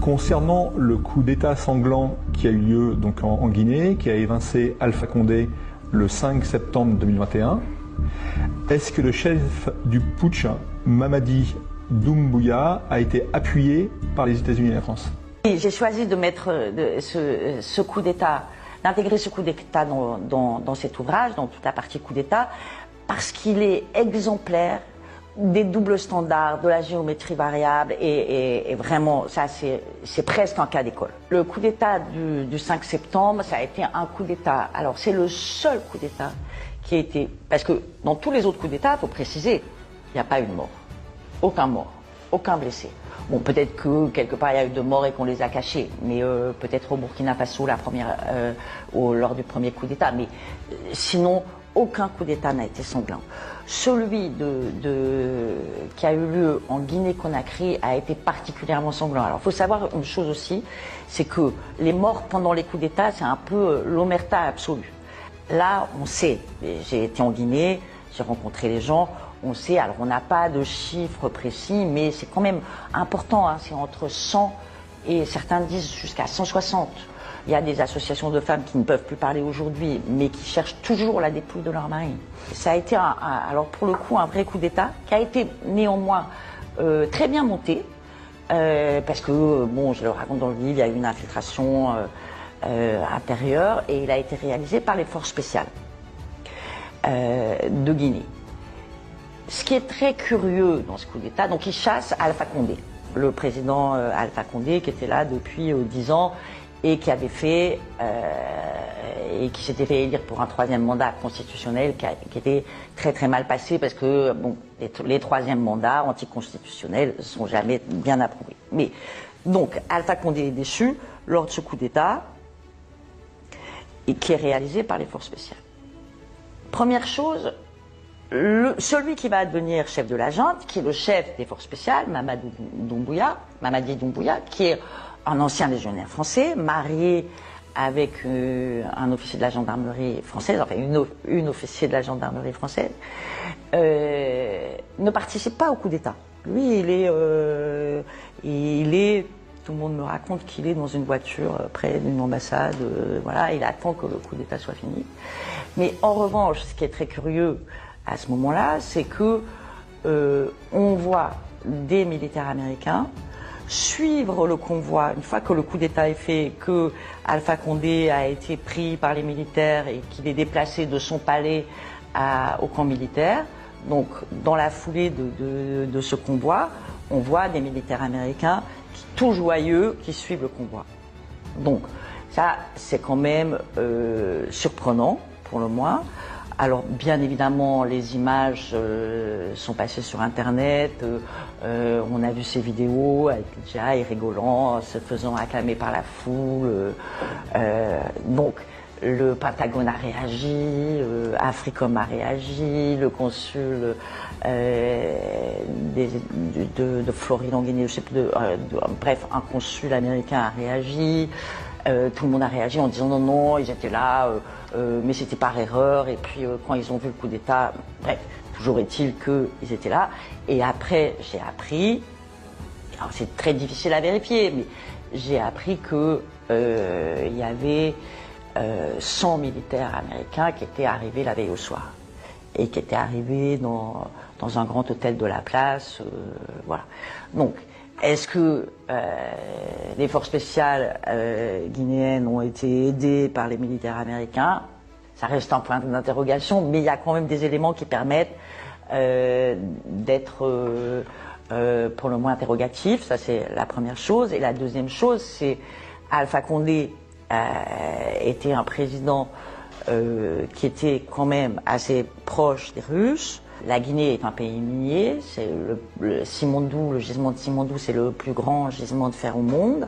Concernant le coup d'État sanglant qui a eu lieu donc en Guinée, qui a évincé Alpha Condé le 5 septembre 2021, est-ce que le chef du putsch, Mamadi Doumbouya, a été appuyé par les États-Unis et la France? J'ai choisi de mettre ce coup d'État, d'intégrer ce coup d'État dans cet ouvrage, dans toute la partie coup d'État, parce qu'il est exemplaire des doubles standards, de la géométrie variable, et vraiment, ça c'est presque un cas d'école. Le coup d'État du 5 septembre, ça a été un coup d'État. Alors c'est le seul coup d'État qui a été... Parce que dans tous les autres coups d'État, il faut préciser, il n'y a pas eu de mort. Aucun mort, aucun blessé. Bon, peut-être que quelque part il y a eu de morts et qu'on les a cachés, mais peut-être au Burkina Faso lors du premier coup d'État. Mais sinon, aucun coup d'État n'a été sanglant. Celui qui a eu lieu en Guinée-Conakry a été particulièrement sanglant. Alors, il faut savoir une chose aussi, c'est que les morts pendant les coups d'État, c'est un peu l'omerta absolue. Là, on sait, j'ai été en Guinée, j'ai rencontré les gens, on sait, alors on n'a pas de chiffres précis, mais c'est quand même important, hein, c'est entre 100 et certains disent jusqu'à 160. Il y a des associations de femmes qui ne peuvent plus parler aujourd'hui, mais qui cherchent toujours la dépouille de leur mari. Ça a été, alors pour le coup, un vrai coup d'État, qui a été néanmoins très bien monté, parce que, bon, je le raconte dans le livre, il y a eu une infiltration intérieure, et il a été réalisé par les forces spéciales de Guinée. Ce qui est très curieux dans ce coup d'État, donc il chasse Alpha Condé, le président Alpha Condé qui était là depuis 10 ans et qui avait fait et qui s'était fait élire pour un troisième mandat constitutionnel qui était très très mal passé parce que bon, les troisièmes mandats anticonstitutionnels ne sont jamais bien approuvés. Mais donc Alpha Condé est déchu lors de ce coup d'État et qui est réalisé par les forces spéciales. Première chose, celui qui va devenir chef de la junte, qui est le chef des forces spéciales, Mamadi Doumbouya, qui est un ancien légionnaire français, marié avec un officier de la gendarmerie française, enfin une officier de la gendarmerie française, ne participe pas au coup d'État. Lui, il est, tout le monde me raconte qu'il est dans une voiture près d'une ambassade, voilà, il attend que le coup d'État soit fini. Mais en revanche, ce qui est très curieux à ce moment-là, c'est que on voit des militaires américains suivre le convoi, une fois que le coup d'État est fait, que Alpha Condé a été pris par les militaires et qu'il est déplacé de son palais au camp militaire. Donc, dans la foulée de ce convoi, on voit des militaires américains tout joyeux qui suivent le convoi. Donc, ça, c'est quand même surprenant, pour le moins. Alors, bien évidemment, les images sont passées sur Internet. On a vu ces vidéos avec Jai rigolant, se faisant acclamer par la foule. Donc, le Pentagone a réagi, Africom a réagi, le consul de Floride en Guinée, je sais plus, bref, un consul américain a réagi. Tout le monde a réagi en disant non, non, ils étaient là, mais c'était par erreur. Et puis quand ils ont vu le coup d'État, bref, toujours est-il qu'ils étaient là. Et après, j'ai appris, alors c'est très difficile à vérifier, mais j'ai appris que il y avait 100 militaires américains qui étaient arrivés la veille au soir et qui étaient arrivés dans un grand hôtel de la place, voilà. Donc, est-ce que les forces spéciales guinéennes ont été aidées par les militaires américains? Ça reste un point d'interrogation, mais il y a quand même des éléments qui permettent d'être pour le moins interrogatifs. Ça, c'est la première chose. Et la deuxième chose, c'est Alpha Condé était un président qui était quand même assez proche des Russes. La Guinée est un pays minier, c'est le gisement de Simandou, c'est le plus grand gisement de fer au monde.